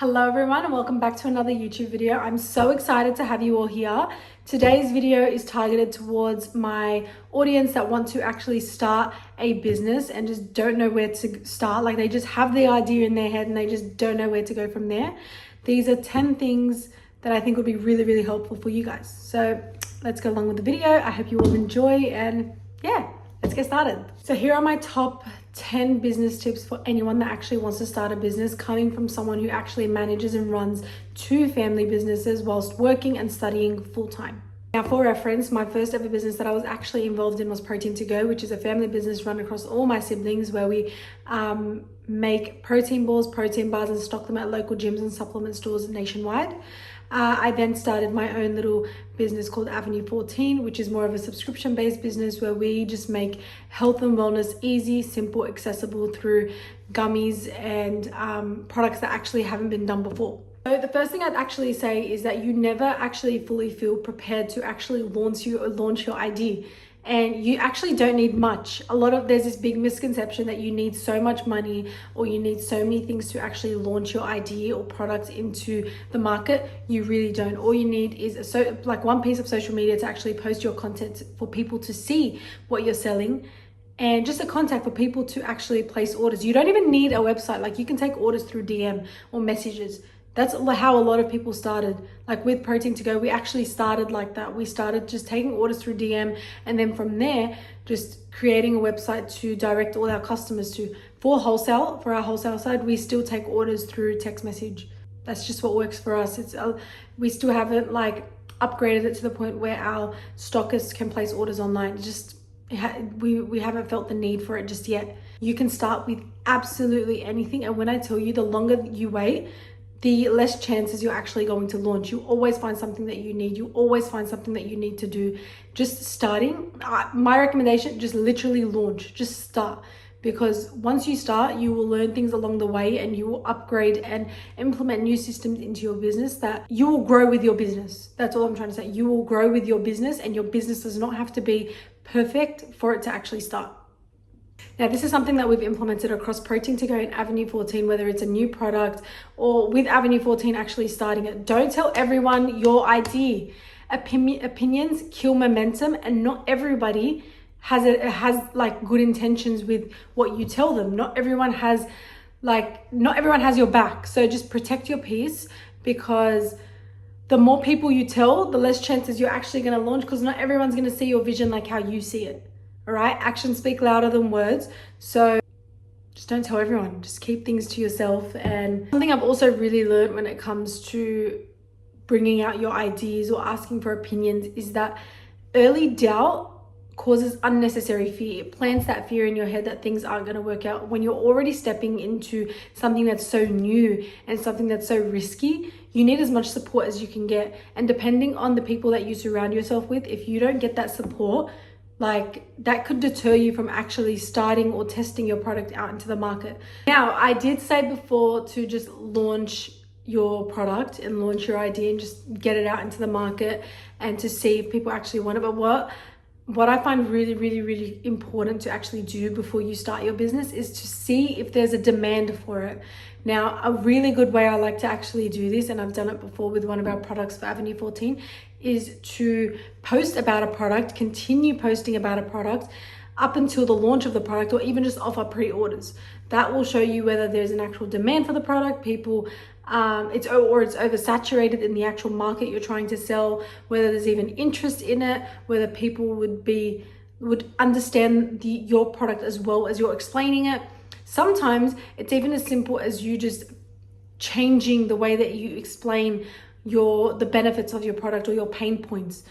Hello everyone and welcome back to another YouTube video. I'm so excited to have you all here. Today's video is targeted towards my audience that want to actually start a business and just don't know where to start. Like they just have the idea in their head and they just don't know where to go from there. These are 10 things that I think would be really helpful for you guys. So let's go along with the video. I hope you all enjoy and yeah, let's get started. So here are my top 10 business tips for anyone that actually wants to start a business, coming from someone who actually manages and runs 2 family businesses whilst working and studying full-time. Now for reference, my first ever business that I was actually involved in was Protein to Go, which is a family business run across all my siblings where we make protein balls, protein bars and stock them at local gyms and supplement stores nationwide. I then started my own little business called Avenue 14, which is more of a subscription-based business where we just make health and wellness easy, simple, accessible through gummies and products that actually haven't been done before. So the first thing I'd actually say is that you never actually fully feel prepared to actually launch your idea. And you actually don't need much. There's this big misconception that you need so much money or you need so many things to actually launch your idea or product into the market. You really don't. All you need is one piece of social media to actually post your content for people to see what you're selling, and just a contact for people to actually place orders. You don't even need a website. Like you can take orders through DM or messages. That's how a lot of people started. Like with Protein to Go, we actually started like that. We started just taking orders through DM, and then from there, just creating a website to direct all our customers to. For our wholesale side, we still take orders through text message. That's just what works for us. We still haven't upgraded it to the point where our stockists can place orders online. We haven't felt the need for it just yet. You can start with absolutely anything, and when I tell you, the longer you wait, the less chances you're actually going to launch. You always find something that you need. You always find something that you need to do. Just starting, my recommendation, just literally launch, just start. Because once you start, you will learn things along the way and you will upgrade and implement new systems into your business that you will grow with your business. That's all I'm trying to say. You will grow with your business, and your business does not have to be perfect for it to actually start. Now, this is something that we've implemented across Protein to Go and Avenue 14, whether it's a new product or with Avenue 14 actually starting it. Don't tell everyone your idea. Opinions kill momentum, and not everybody has good intentions with what you tell them. Not everyone has your back. So just protect your peace, because the more people you tell, the less chances you're actually going to launch, because not everyone's going to see your vision like how you see it. All right, actions speak louder than words. So just don't tell everyone, just keep things to yourself. And something I've also really learned when it comes to bringing out your ideas or asking for opinions is that early doubt causes unnecessary fear. It plants that fear in your head that things aren't going to work out. When you're already stepping into something that's so new and something that's so risky, you need as much support as you can get. And depending on the people that you surround yourself with, if you don't get that support, that could deter you from actually starting or testing your product out into the market. Now, I did say before to just launch your product and launch your idea and just get it out into the market and to see if people actually want it. But what I find really important to actually do before you start your business is to see if there's a demand for it. Now, a really good way I like to actually do this, and I've done it before with one of our products for Avenue 14, is to post about a product, continue posting about a product up until the launch of the product, or even just offer pre-orders. That will show you whether there's an actual demand for the product, it's oversaturated in the actual market you're trying to sell, whether there's even interest in it, whether people would understand your product as well as you're explaining it. Sometimes it's even as simple as you just changing the way that you explain the benefits of your product or your pain points.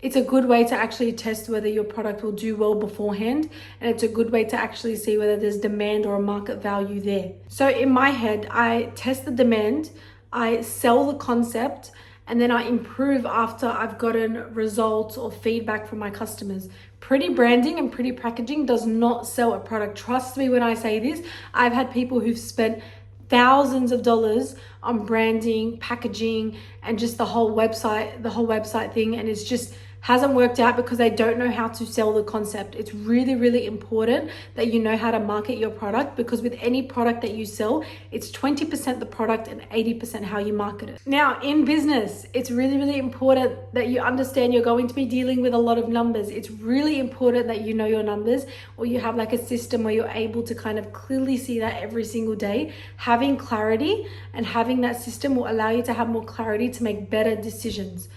It's a good way to actually test whether your product will do well beforehand, and it's a good way to actually see whether there's demand or a market value there. So in my head, I test the demand, I sell the concept, and then I improve after I've gotten results or feedback from my customers. Pretty branding and pretty packaging does not sell a product. Trust me when I say this. I've had people who've spent thousands of dollars on branding, packaging, and just the whole website thing, and it's just hasn't worked out because they don't know how to sell the concept. It's really, really important that you know how to market your product, because with any product that you sell, it's 20% the product and 80% how you market it. Now, in business, it's really, really important that you understand you're going to be dealing with a lot of numbers. It's really important that you know your numbers, or you have like a system where you're able to kind of clearly see that every single day. Having clarity and having that system will allow you to have more clarity to make better decisions.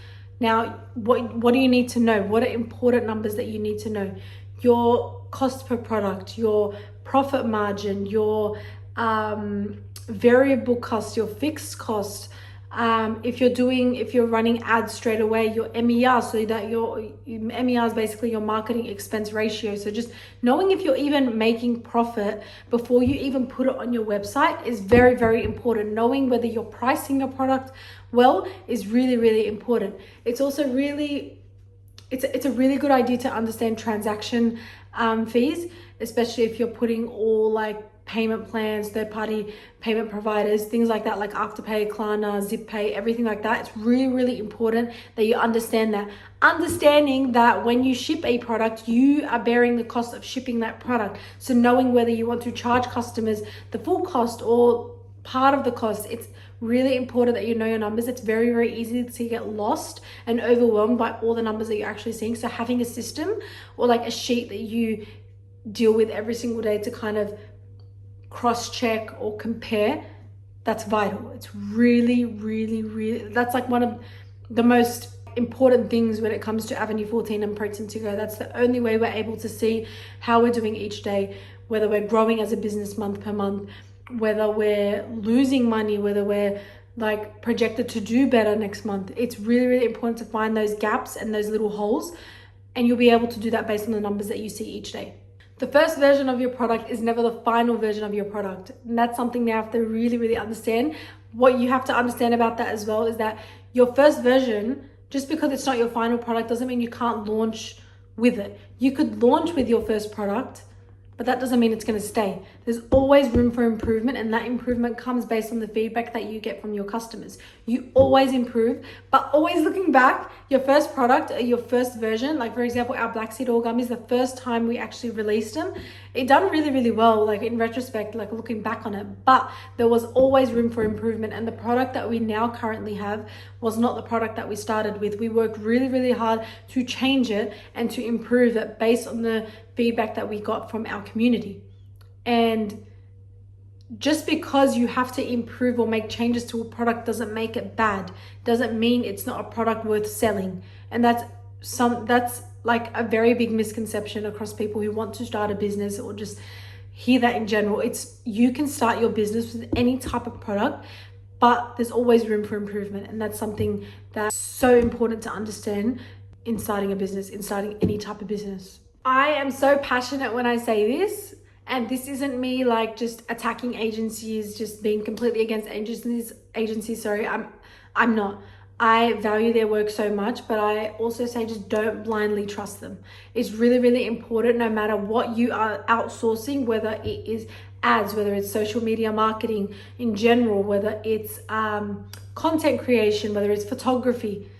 Now, what do you need to know? What are important numbers that you need to know? Your cost per product, your profit margin, your variable cost, your fixed cost. If you're running ads straight away, your MER, so that your MER is basically your marketing expense ratio. So just knowing if you're even making profit before you even put it on your website is very, very important. Knowing whether you're pricing your product well is really, really important. It's also it's a really good idea to understand transaction fees, especially if you're putting all like payment plans, third-party payment providers, things like that, like Afterpay, Klarna, ZipPay, everything like that. It's really, really important that you understand that. Understanding that when you ship a product, you are bearing the cost of shipping that product. So knowing whether you want to charge customers the full cost or part of the cost, it's really important that you know your numbers. It's very, very easy to get lost and overwhelmed by all the numbers that you're actually seeing. So having a system or like a sheet that you deal with every single day to kind of cross-check or compare, that's vital. It's really, really, really, that's like one of the most important things when it comes to Avenue 14 and Protein to Go. That's the only way we're able to see how we're doing each day, whether we're growing as a business month per month, whether we're losing money, whether we're like projected to do better next month. It's really, really important to find those gaps and those little holes, and you'll be able to do that based on the numbers that you see each day. The first version of your product is never the final version of your product. And that's something you have to really, really understand. What you have to understand about that as well is that your first version, just because it's not your final product, doesn't mean you can't launch with it. You could launch with your first product, but that doesn't mean it's going to stay. There's always room for improvement, and that improvement comes based on the feedback that you get from your customers. You always improve, but always looking back, your first product, your first version, like for example, our black seed oil gummies, the first time we actually released them, it done really, really well, like in retrospect, like looking back on it, but there was always room for improvement. And the product that we now currently have was not the product that we started with. We worked really, really hard to change it and to improve it based on the feedback that we got from our community. And just because you have to improve or make changes to a product doesn't make it bad, doesn't mean it's not a product worth selling. And that's like a very big misconception across people who want to start a business or just hear that in general. It's, you can start your business with any type of product, but there's always room for improvement. And that's something that's so important to understand in starting a business, in starting any type of business. I am so passionate when I say this, and this isn't me like just attacking agencies, just being completely against agencies. Sorry, I'm not. I value their work so much, but I also say just don't blindly trust them. It's really, really important, no matter what you are outsourcing, whether it is ads, whether it's social media marketing in general, whether it's content creation, whether it's photography.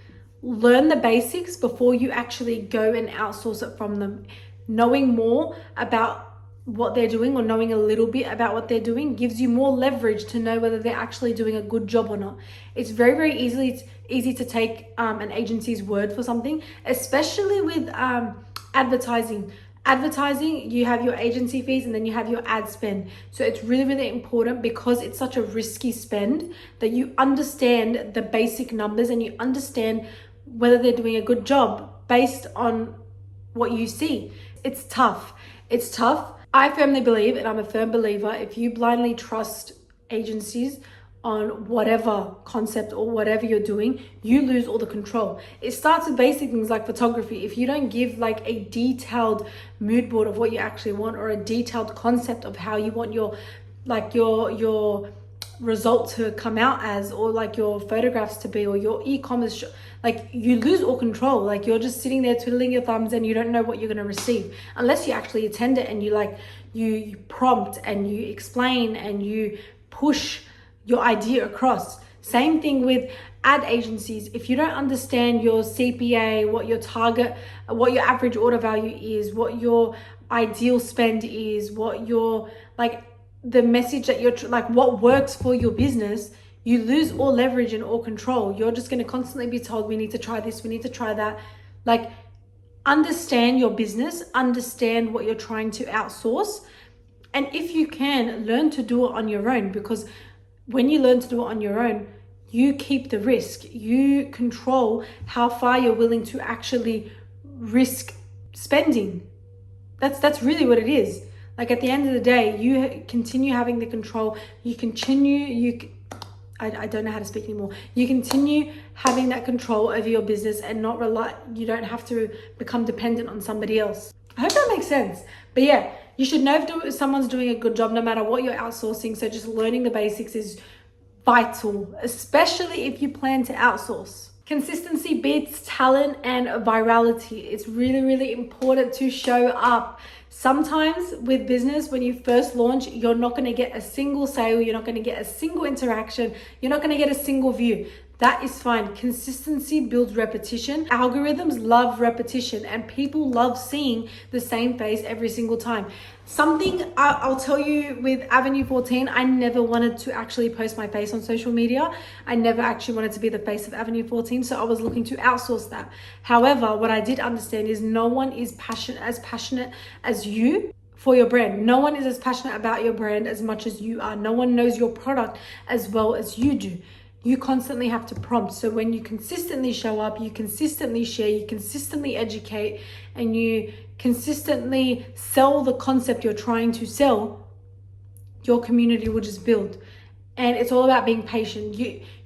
Learn the basics before you actually go and outsource it from them. Knowing more about what they're doing, or knowing a little bit about what they're doing, gives you more leverage to know whether they're actually doing a good job or not. It's very, very easy to take an agency's word for something, especially with advertising. Advertising, you have your agency fees and then you have your ad spend. So it's really, really important, because it's such a risky spend, that you understand the basic numbers and you understand whether they're doing a good job based on what you see. It's tough. It's tough. I firmly believe, and I'm a firm believer, if you blindly trust agencies on whatever concept or whatever you're doing, you lose all the control. It starts with basic things like photography. If you don't give like a detailed mood board of what you actually want, or a detailed concept of how you want your result to come out as, or like your photographs to be, or your e-commerce like, you lose all control. Like, you're just sitting there twiddling your thumbs and you don't know what you're going to receive unless you actually attend it and you prompt and you explain and you push your idea across. Same thing with ad agencies. If you don't understand your CPA, what your target, what your average order value is, what your ideal spend is, what your, like, the message that you're, like, what works for your business, you lose all leverage and all control. You're just going to constantly be told, we need to try this, we need to try that. Like, understand your business, understand what you're trying to outsource. And if you can, learn to do it on your own, because when you learn to do it on your own, you keep the risk. You control how far you're willing to actually risk spending. That's really what it is. Like, at the end of the day, you continue having the control. I don't know how to speak anymore. You continue having that control over your business and not rely, you don't have to become dependent on somebody else. I hope that makes sense. But yeah, you should know if someone's doing a good job no matter what you're outsourcing. So just learning the basics is vital, especially if you plan to outsource. Consistency beats talent and virality. It's really, really important to show up. Sometimes with business, when you first launch, you're not going to get a single sale. You're not going to get a single interaction. You're not going to get a single view. That is fine. Consistency builds repetition. Algorithms love repetition, and people love seeing the same face every single time. Something I'll tell you with Avenue 14, I never wanted to actually post my face on social media. I never actually wanted to be the face of Avenue 14, so I was looking to outsource that. However, what I did understand is no one is as passionate as you for your brand. No one is as passionate about your brand as much as you are. No one knows your product as well as you do. You constantly have to prompt. So when you consistently show up, you consistently share, you consistently educate, and you consistently sell the concept you're trying to sell, your community will just build. And it's all about being patient.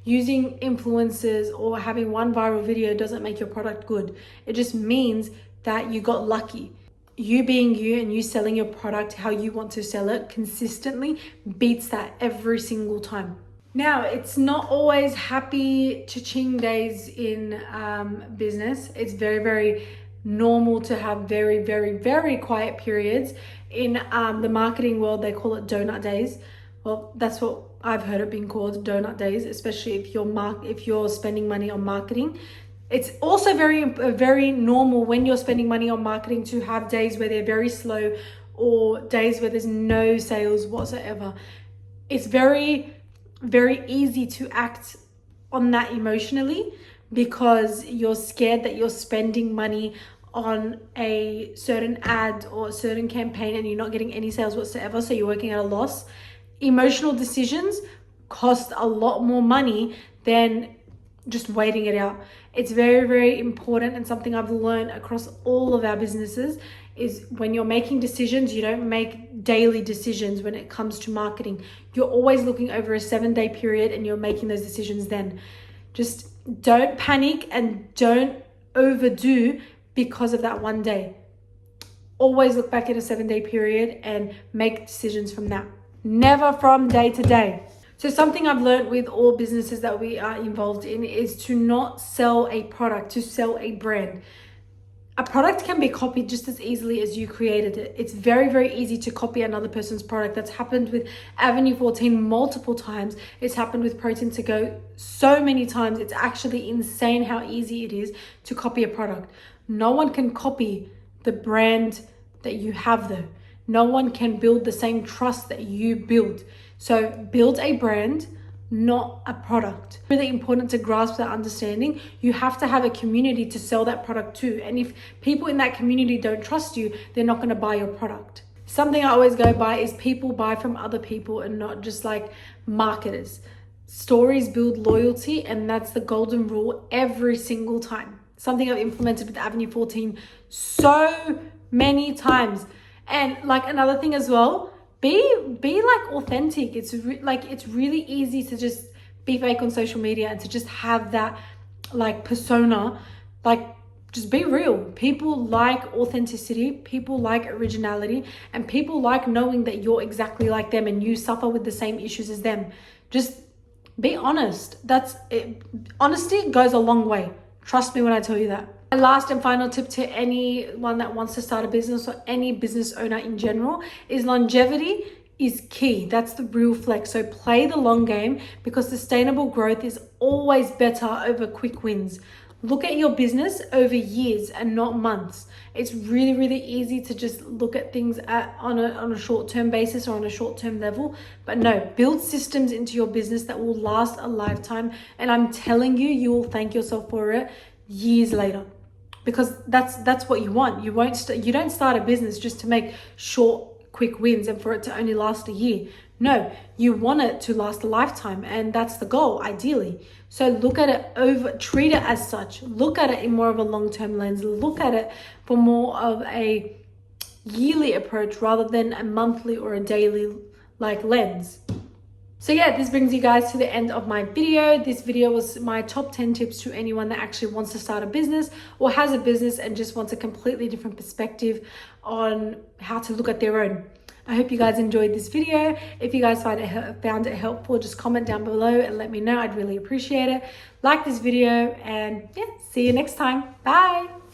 Using influencers or having one viral video doesn't make your product good. It just means that you got lucky. You being you and you selling your product how you want to sell it consistently beats that every single time. Now, it's not always happy cha-ching days in business. It's very, very normal to have very, very, very quiet periods. In the marketing world, they call it donut days. Well, that's what I've heard it being called, donut days, especially if you're spending money on marketing. It's also very normal when you're spending money on marketing to have days where they're very slow or days where there's no sales whatsoever. It's very easy to act on that emotionally because you're scared that you're spending money on a certain ad or a certain campaign and you're not getting any sales whatsoever, so you're working at a loss. Emotional decisions cost a lot more money than just waiting it out. It's very, very important, and something I've learned across all of our businesses is when you're making decisions, you don't make daily decisions when it comes to marketing. You're always looking over a 7-day period and you're making those decisions then. Just don't panic and don't overdo because of that one day. Always look back at a 7-day period and make decisions from that. Never from day to day. So something I've learned with all businesses that we are involved in is to not sell a product, to sell a brand. A product can be copied just as easily as you created it. It's very, very easy to copy another person's product. That's happened with Avenue 14 multiple times. It's happened with Protein to Go so many times. It's actually insane how easy it is to copy a product. No one can copy the brand that you have though. No one can build the same trust that you build. So build a brand, not a product. Really important to grasp that understanding. You have to have a community to sell that product to. And if people in that community don't trust you, they're not going to buy your product. Something I always go by is people buy from other people and not just like marketers. Stories build loyalty, and that's the golden rule every single time. Something I've implemented with Avenue 14 so many times. And like another thing as well, be like authentic. It's really easy to just be fake on social media and to just have that like persona. Like, just be real. People like authenticity, people like originality, and people like knowing that you're exactly like them and you suffer with the same issues as them. Just be honest. That's it. Honesty goes a long way. Trust me when I tell you that. My last and final tip to anyone that wants to start a business or any business owner in general is longevity is key. That's the real flex. So play the long game, because sustainable growth is always better over quick wins. Look at your business over years and not months. It's really, really easy to just look at things on a short-term basis or on a short-term level. But no, build systems into your business that will last a lifetime. And I'm telling you, you will thank yourself for it years later. Because that's what you want. You don't start a business just to make short, quick wins and for it to only last a year. No, you want it to last a lifetime, and that's the goal, ideally. So look at it treat it as such. Look at it in more of a long-term lens. Look at it for more of a yearly approach rather than a monthly or a daily lens. So yeah, this brings you guys to the end of my video. This video was my top 10 tips to anyone that actually wants to start a business or has a business and just wants a completely different perspective on how to look at their own. I hope you guys enjoyed this video. If you guys found it helpful, just comment down below and let me know. I'd really appreciate it. Like this video, and yeah, see you next time. Bye.